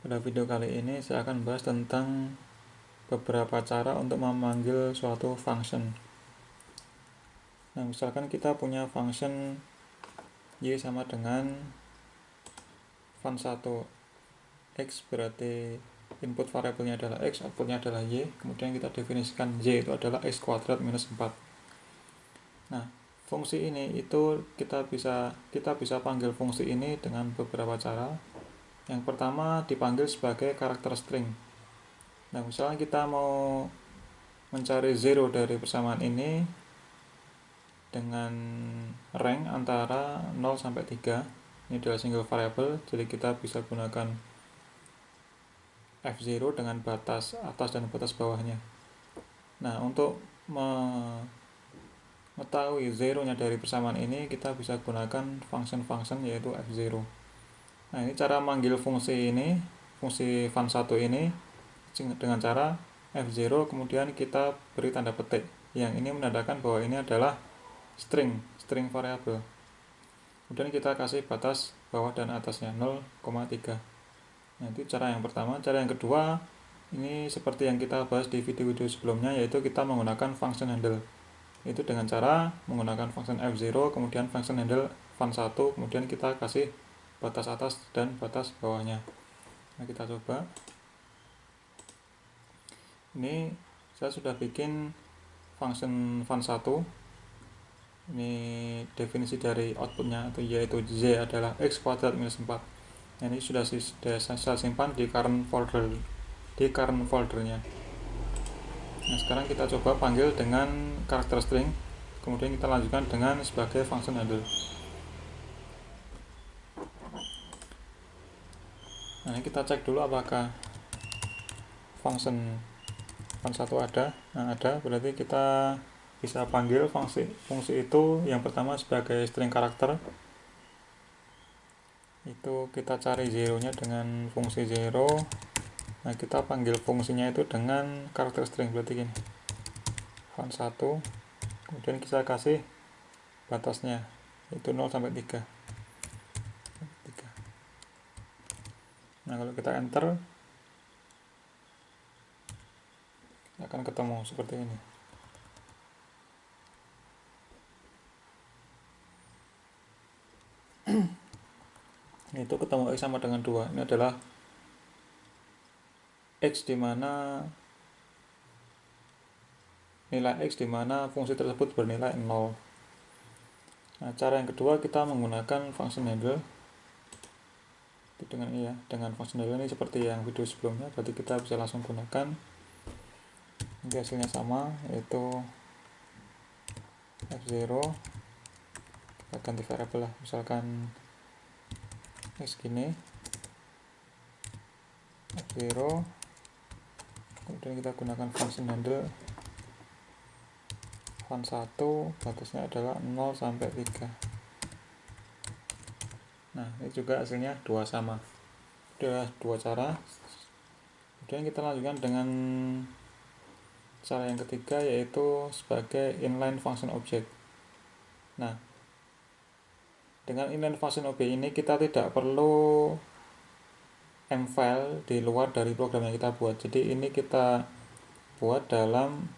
Pada video kali ini saya akan bahas tentang beberapa cara untuk memanggil suatu function. Nah, misalkan kita punya function y sama dengan fun1 x, berarti input variabelnya adalah x, outputnya adalah y, kemudian kita definisikan y itu adalah x kuadrat minus 4. Nah, fungsi ini itu kita bisa panggil fungsi ini dengan beberapa cara. Yang pertama dipanggil sebagai karakter string. Nah, misalnya kita mau mencari 0 dari persamaan ini dengan range antara 0 sampai 3. Ini adalah single variable, jadi kita bisa gunakan f0 dengan batas atas dan batas bawahnya. Nah, untuk mengetahui 0-nya dari persamaan ini, kita bisa gunakan function yaitu f0. Nah, ini cara manggil fungsi ini, fungsi fun1 ini dengan cara f0 kemudian kita beri tanda petik yang ini menandakan bahwa ini adalah string variabel. Kemudian kita kasih batas bawah dan atasnya 0,3. Nah, itu cara yang pertama. Cara yang kedua ini seperti yang kita bahas di video-video sebelumnya, yaitu kita menggunakan function handle. Itu dengan cara menggunakan function f0 kemudian function handle fun1 kemudian kita kasih batas atas dan batas bawahnya. Nah, kita coba. Ini saya sudah bikin function fun1. Ini definisi dari outputnya yaitu z adalah x kuadrat minus 4. Nah, ini sudah saya simpan di current foldernya. Nah, sekarang kita coba panggil dengan karakter string, kemudian kita lanjutkan dengan sebagai function handle. Nah, ini kita cek dulu apakah function fun1 ada. Nah, ada, berarti kita bisa panggil fungsi itu yang pertama sebagai string karakter. Itu kita cari 0-nya dengan fungsi 0. Nah, kita panggil fungsinya itu dengan karakter string, berarti gini, fun1, kemudian kita kasih batasnya itu 0 sampai 3. Nah, kalau kita enter akan ketemu seperti ini. Itu ketemu x sama dengan 2. Ini adalah x dimana nilai x dimana fungsi tersebut bernilai 0. Nah, cara yang kedua kita menggunakan function handle. Itu dengan function handle ini seperti yang video sebelumnya, berarti kita bisa langsung gunakan. Nanti hasilnya sama, yaitu f0. Kita ganti variabel lah, misalkan x gini, f0, kemudian kita gunakan function handle fun1, batasnya adalah 0 sampai 3. Nah, ini juga hasilnya 2 sama. Ada 2 cara. Kemudian kita lanjutkan dengan cara yang ketiga, yaitu sebagai inline function object. Nah, dengan inline function object ini kita tidak perlu mfile di luar dari program yang kita buat. Jadi ini kita buat dalam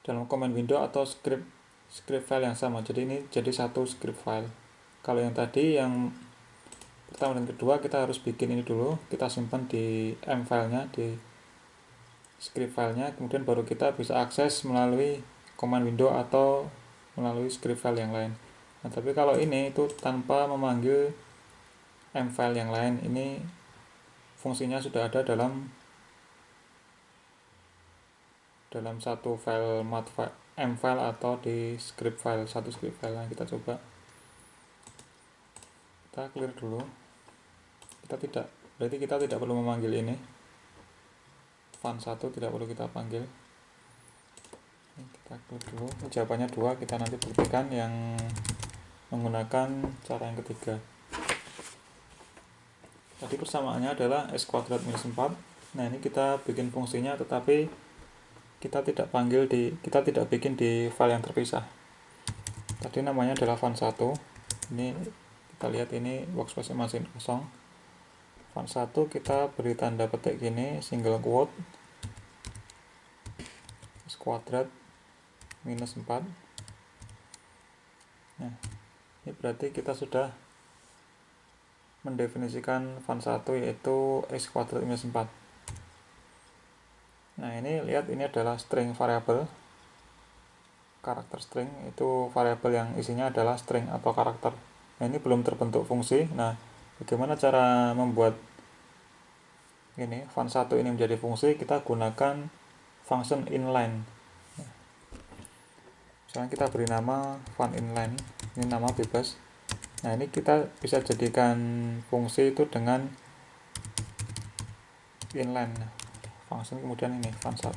command window atau script file yang sama. Jadi ini jadi satu script file. Kalau yang tadi yang pertama dan kedua kita harus bikin ini dulu, kita simpan di mfile-nya, di script file-nya, kemudian baru kita bisa akses melalui command window atau melalui script file yang lain. Nah, tapi kalau ini itu tanpa memanggil mfile yang lain, ini fungsinya sudah ada dalam satu file mfile atau di script file, satu script file. Yang kita coba, kita clear dulu. Berarti kita tidak perlu memanggil ini fun1, tidak perlu kita panggil. Kita clear dulu. Jawabannya 2, kita nanti buktikan yang menggunakan cara yang ketiga. Tadi persamaannya adalah x kuadrat minus 4. Nah, ini kita bikin fungsinya, tetapi kita tidak bikin di file yang terpisah. Tadi namanya adalah fun1. Ini kita lihat, ini workspace masih kosong. font 1 kita beri tanda petik gini, single quote S kuadrat minus 4. Nah, ini berarti kita sudah mendefinisikan font 1 yaitu X kuadrat minus 4. Nah, ini lihat, ini adalah string variabel, karakter string, itu variabel yang isinya adalah string atau karakter. Nah, ini belum terbentuk fungsi. Nah, bagaimana cara membuat ini font 1 ini menjadi fungsi? Kita gunakan function inline. Misalnya kita beri nama font inline, ini nama bebas. Nah, ini kita bisa jadikan fungsi itu dengan inline function, kemudian ini font 1.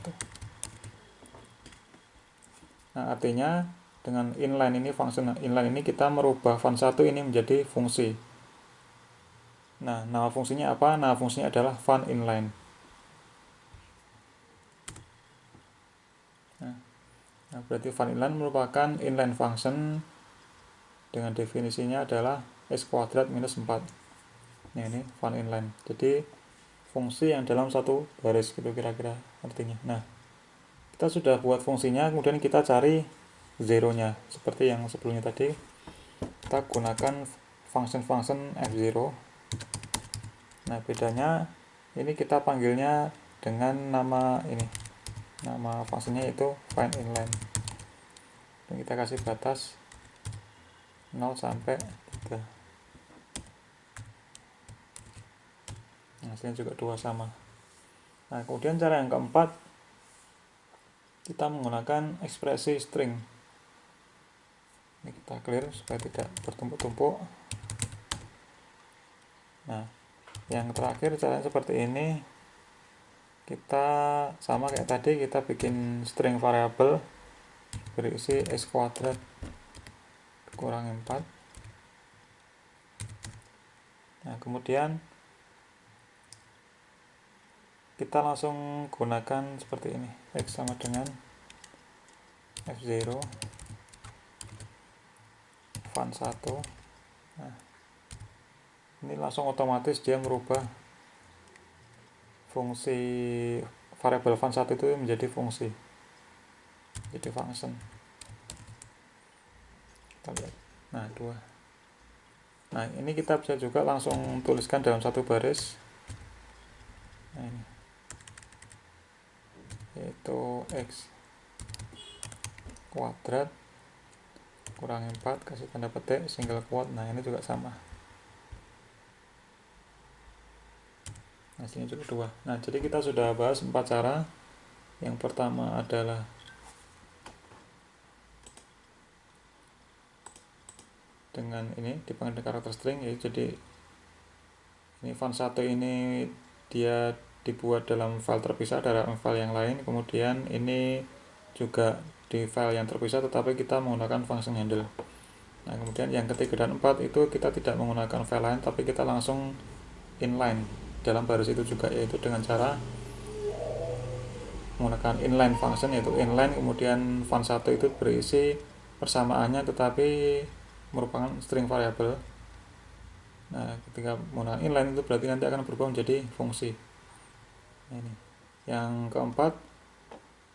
Nah, artinya dengan inline ini, function inline ini, kita merubah font 1 ini menjadi fungsi. Nah, nama fungsinya apa? Nama fungsinya adalah font inline. Nah, berarti font inline merupakan inline function dengan definisinya adalah X kuadrat minus 4. Nah, ini font inline. Jadi fungsi yang dalam satu baris gitu kira-kira artinya. Nah, kita sudah buat fungsinya, kemudian kita cari zero-nya seperti yang sebelumnya tadi. Kita gunakan function f0. Nah, bedanya ini kita panggilnya dengan nama ini, nama fungsinya itu find inline, dan kita kasih batas 0 sampai 3. Nah, hasilnya juga 2 sama. Nah, kemudian cara yang keempat, kita menggunakan ekspresi string. Ini kita clear supaya tidak bertumpuk-tumpuk. Nah, yang terakhir caranya seperti ini. Kita sama kayak tadi, kita bikin string variabel berisi X kuadrat kurangi 4. Nah, kemudian kita langsung gunakan seperti ini, X sama dengan F0 font 1. Nah, ini langsung otomatis dia merubah fungsi variabel font 1 itu menjadi fungsi, jadi function. Kita lihat. Nah, 2. Nah, ini kita bisa juga langsung tuliskan dalam satu baris. Nah, ini yaitu X kuadrat kurangi 4, kasih tanda petik single quote. Nah, ini juga sama, hasilnya juga 2. Nah, jadi kita sudah bahas 4 cara. Yang pertama adalah dengan ini dipanggil karakter string, yaitu jadi ini font 1 ini dia dibuat dalam file terpisah dari file yang lain. Kemudian ini juga di file yang terpisah, tetapi kita menggunakan function handle. Nah, kemudian yang ketiga dan 4 itu kita tidak menggunakan file lain, tapi kita langsung inline dalam baris itu juga, yaitu dengan cara menggunakan inline function, yaitu inline kemudian font 1 itu berisi persamaannya tetapi merupakan string variabel. Nah, ketika menggunakan inline itu berarti nanti akan berubah menjadi fungsi. Nah, ini yang keempat,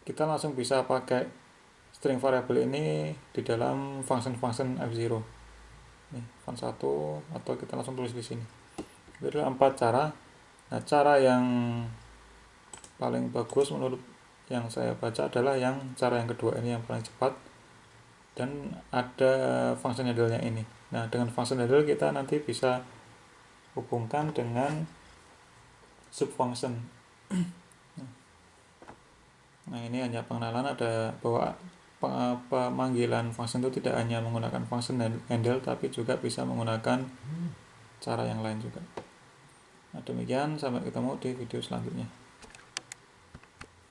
kita langsung bisa pakai string variabel ini di dalam function f0. Nih, font 1, atau kita langsung tulis di sini. Itu adalah 4 cara. Nah, cara yang paling bagus menurut yang saya baca adalah cara yang kedua ini, yang paling cepat, dan ada function handle-nya ini. Nah, dengan function handle kita nanti bisa hubungkan dengan subfunction. Nah, ini hanya pengenalan, ada bahwa pemanggilan function itu tidak hanya menggunakan function handle, tapi juga bisa menggunakan cara yang lain juga. Nah, demikian, sampai ketemu di video selanjutnya.